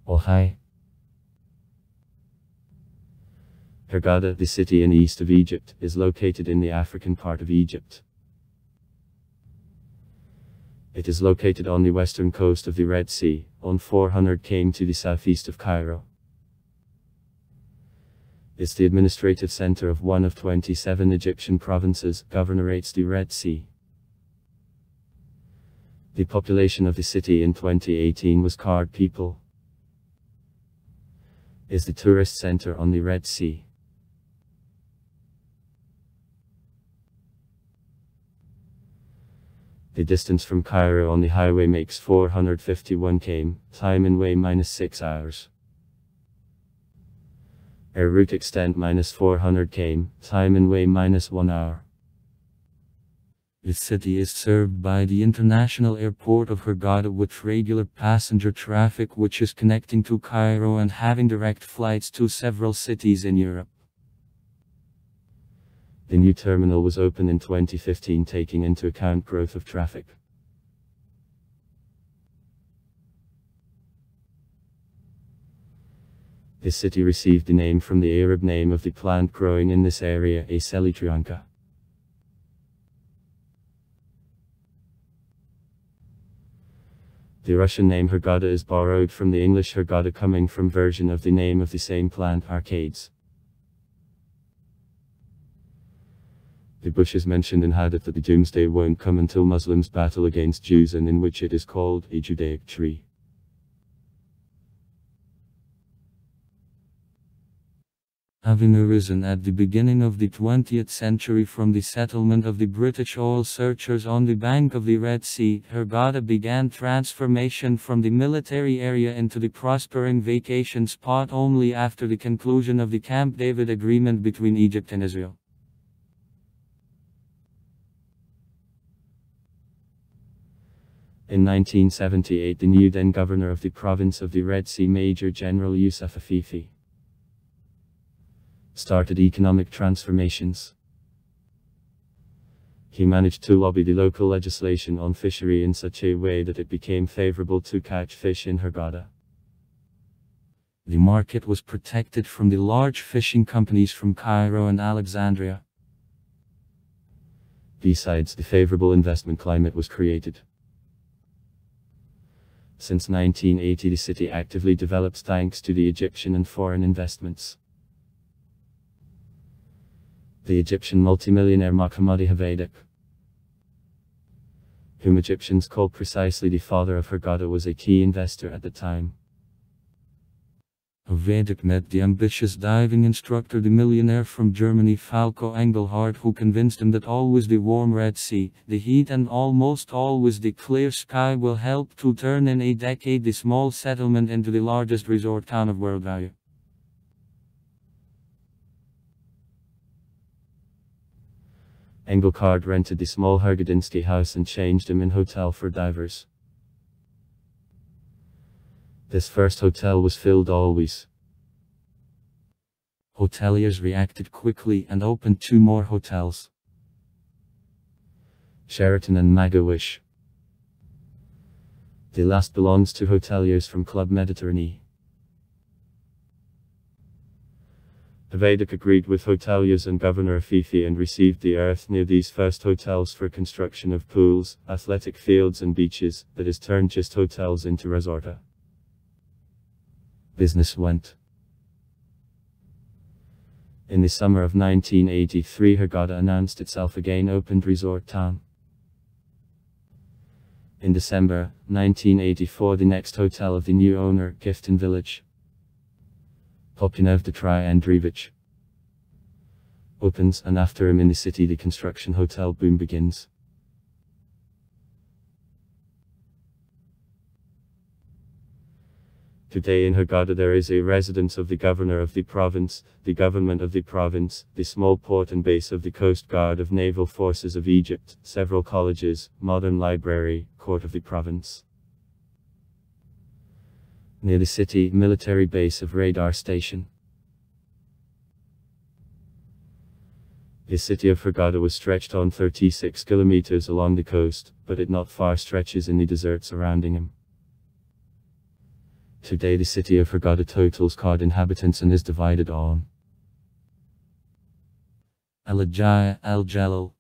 Oh hi. Hurghada, the city in the east of Egypt, is located in the African part of Egypt. It is located on the western coast of the Red Sea, on 400 km to the southeast of Cairo. It's the administrative center of one of 27 Egyptian provinces, governorates the Red Sea. The population of the city in 2018 was Kurd people. Is the tourist center on the Red Sea. The distance from Cairo on the highway makes 451 km, time in way -6 hours. Air route extent -400 km, time in way -1 hour. The city is served by the international airport of Hurghada with regular passenger traffic which is connecting to Cairo and having direct flights to several cities in Europe. The new terminal was opened in 2015 taking into account growth of traffic. The city received the name from the Arab name of the plant growing in this area, a Selytrianca. The Russian name Hurghada is borrowed from the English Hurghada, coming from version of the name of the same plant, arcades. The bush is mentioned in Hadith that the doomsday won't come until Muslims battle against Jews, and in which it is called a Judaic tree. Having arisen at the beginning of the 20th century from the settlement of the British oil searchers on the bank of the Red Sea, Hurghada began transformation from the military area into the prospering vacation spot only after the conclusion of the Camp David agreement between Egypt and Israel. In 1978, the new then governor of the province of the Red Sea, Major General Yusuf Afifi, started economic transformations. He managed to lobby the local legislation on fishery in such a way that it became favorable to catch fish in Hurghada. The market was protected from the large fishing companies from Cairo and Alexandria. Besides, the favorable investment climate was created. Since 1980, the city actively develops thanks to the Egyptian and foreign investments. The Egyptian multimillionaire Mohammadi Hurghada, whom Egyptians call precisely the father of Hurghada, was a key investor at the time. Hurghada met the ambitious diving instructor, the millionaire from Germany Falco Engelhardt, who convinced him that always the warm Red Sea, the heat and almost always the clear sky will help to turn in a decade the small settlement into the largest resort town of world value. Engelhardt rented the small Hurghadinsky house and changed him in hotel for divers. This first hotel was filled always. Hoteliers reacted quickly and opened 2 more hotels, Sheraton and Magawish. The last belongs to hoteliers from Club Mediterranee. Hurghada agreed with hoteliers and Governor Afifi and received the earth near these first hotels for construction of pools, athletic fields and beaches, that is turned just hotels into resorta. Business went. In the summer of 1983, Hurghada announced itself again opened resort town. In December 1984, the next hotel of the new owner, Gifton Village, Popinov de Tri Andreevich, opens, and after him in the city the construction hotel boom begins. Today in Hurghada there is a residence of the governor of the province, the government of the province, the small port and base of the Coast Guard of Naval Forces of Egypt, several colleges, modern library, court of the province. Near the city, military base of radar station. The city of Hurghada was stretched on 36 kilometers along the coast, but it not far stretches in the desert surrounding him. Today the city of Hurghada totals card inhabitants and is divided on Al-Ajaya, Al-Jalal,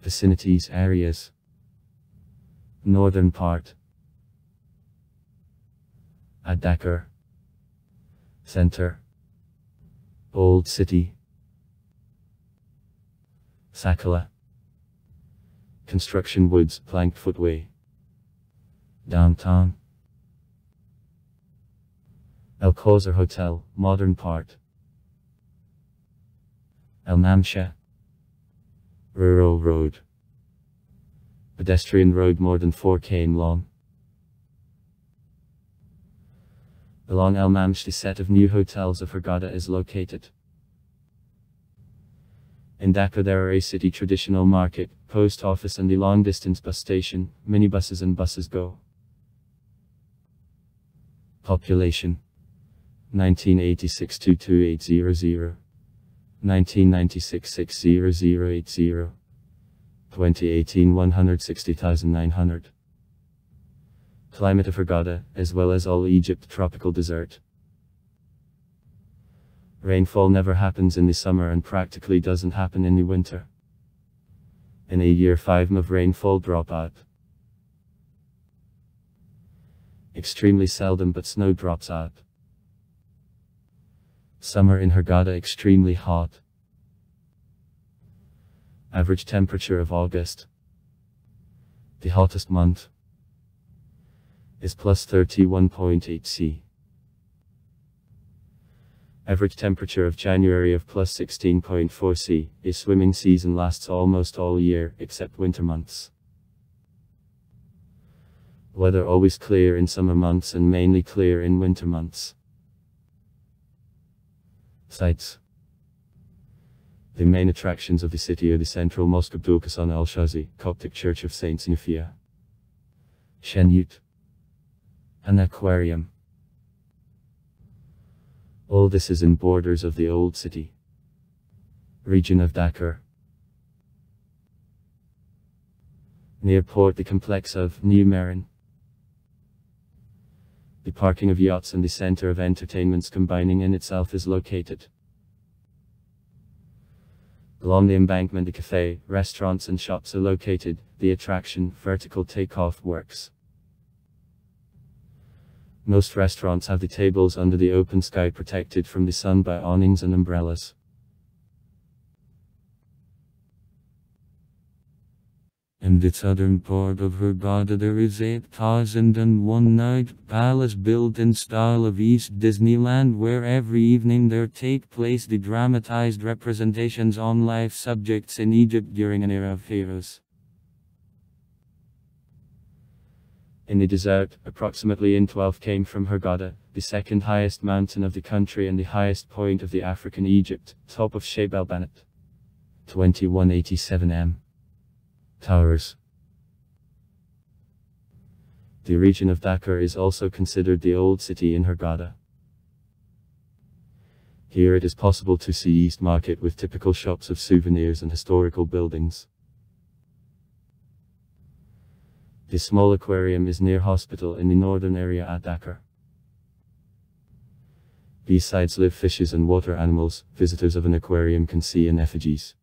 vicinities areas, northern part, Ad-Dakar, center, Old City, Sakala, construction woods, planked footway, downtown, Al-Khawzar Hotel, modern part, Al-Mamsha, rural road, pedestrian road more than 4 km long. Along Al-Mamsh the set of new hotels of Hurghada is located. In Dhaka there are a city traditional market, post office and the long distance bus station, minibuses and buses go. Population 1986 22800, 1996 60080, 2018 160,900. Climate of Hurghada, as well as all Egypt tropical desert. Rainfall never happens in the summer and practically doesn't happen in the winter. In a year 5 of rainfall drop out. Extremely seldom but snow drops out. Summer in Hurghada extremely hot. Average temperature of August, the hottest month, is plus 31.8 C. Average temperature of January of plus 16.4 C. A swimming season lasts almost all year, except winter months. Weather always clear in summer months and mainly clear in winter months. Sites. The main attractions of the city are the central Mosque Abdul Qasim al-Shazi, Coptic Church of Saint Sinufia, Shenyut, an aquarium. All this is in borders of the old city. Region of Dakar. Near port the complex of New Marin. The parking of yachts and the center of entertainments combining in itself is located. Along the embankment the cafe, restaurants and shops are located. The attraction, vertical takeoff works. Most restaurants have the tables under the open sky protected from the sun by awnings and umbrellas. In the southern part of Hurghada there is 8,001 night palace built in style of East Disneyland, where every evening there take place the dramatized representations on life subjects in Egypt during an era of pharaohs. In the desert, approximately in 12 came from Hurghada, the second highest mountain of the country and the highest point of the African Egypt, top of Sheib el-Banat. 2187 m. Towers. The region of Dakar is also considered the old city in Hurghada. Here it is possible to see East Market with typical shops of souvenirs and historical buildings. The small aquarium is near hospital in the northern area at Dakar. Besides live fishes and water animals, visitors of an aquarium can see in effigies.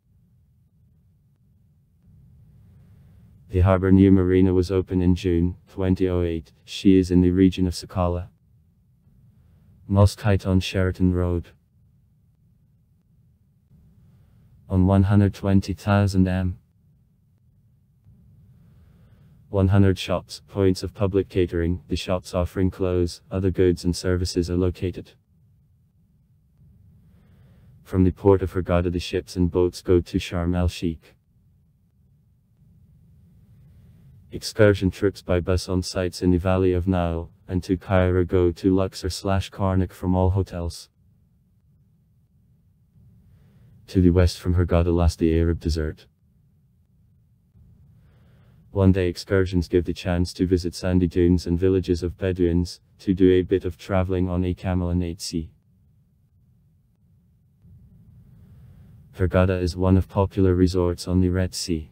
The harbour new marina was opened in June 2008. She is in the region of Sakala. Mosque height on Sheraton Road. On 120,000 m. 100 shops, points of public catering. The shops offering clothes, other goods and services are located. From the port of Hurghada the ships and boats go to Sharm el-Sheikh. Excursion trips by bus on sites in the Valley of Nile, and to Cairo go to Luxor/Karnak from all hotels. To the west from Hurghada lies the Arab Desert. One-day excursions give the chance to visit sandy dunes and villages of Bedouins, to do a bit of traveling on a camel and 8C. Hurghada is one of popular resorts on the Red Sea.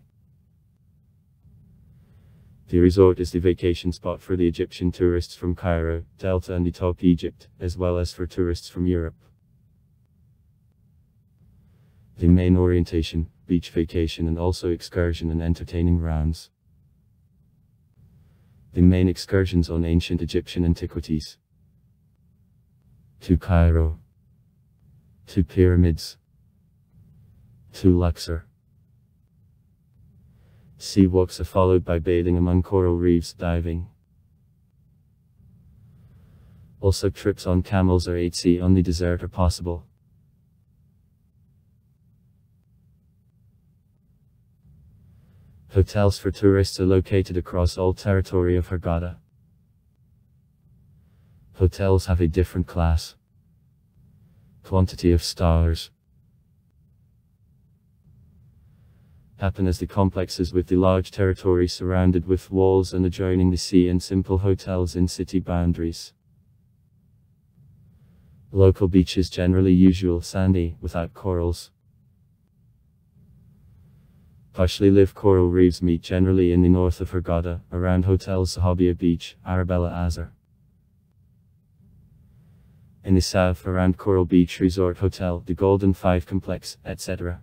The resort is the vacation spot for the Egyptian tourists from Cairo, Delta and the top Egypt, as well as for tourists from Europe. The main orientation, beach vacation and also excursion and entertaining rounds. The main excursions on ancient Egyptian antiquities. To Cairo. To pyramids. To Luxor. Sea walks are followed by bathing among coral reefs, diving. Also trips on camels or at sea on the desert are possible. Hotels for tourists are located across all territory of Hurghada. Hotels have a different class, quantity of stars, happen as the complexes with the large territory surrounded with walls and adjoining the sea and simple hotels in city boundaries. Local beaches generally usual sandy, without corals. Partially live coral reefs meet generally in the north of Hurghada, around hotels Sahabia Beach, Arabella Azhar. In the south around Coral Beach Resort Hotel, the Golden Five Complex, etc.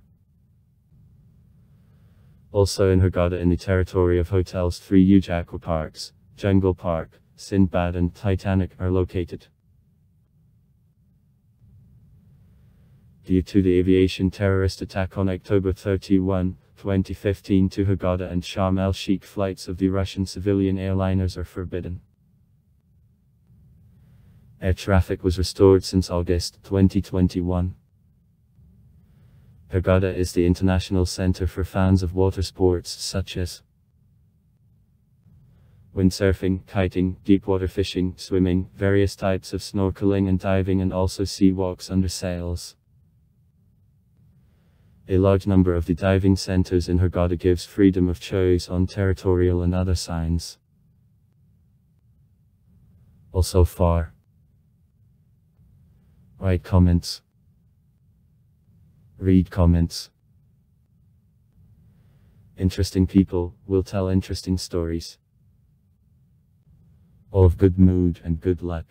Also in Hurghada in the territory of hotels 3 huge aqua parks, Jungle Park, Sindbad and Titanic are located. Due to the aviation terrorist attack on October 31, 2015 to Hurghada and Sharm el-Sheikh, flights of the Russian civilian airliners are forbidden. Air traffic was restored since August 2021. Hurghada is the international center for fans of water sports such as windsurfing, kiting, deepwater fishing, swimming, various types of snorkeling and diving, and also sea walks under sails. A large number of the diving centers in Hurghada gives freedom of choice on territorial and other signs. Also far. Write comments. Read comments. Interesting people will tell interesting stories. All of good mood and good luck.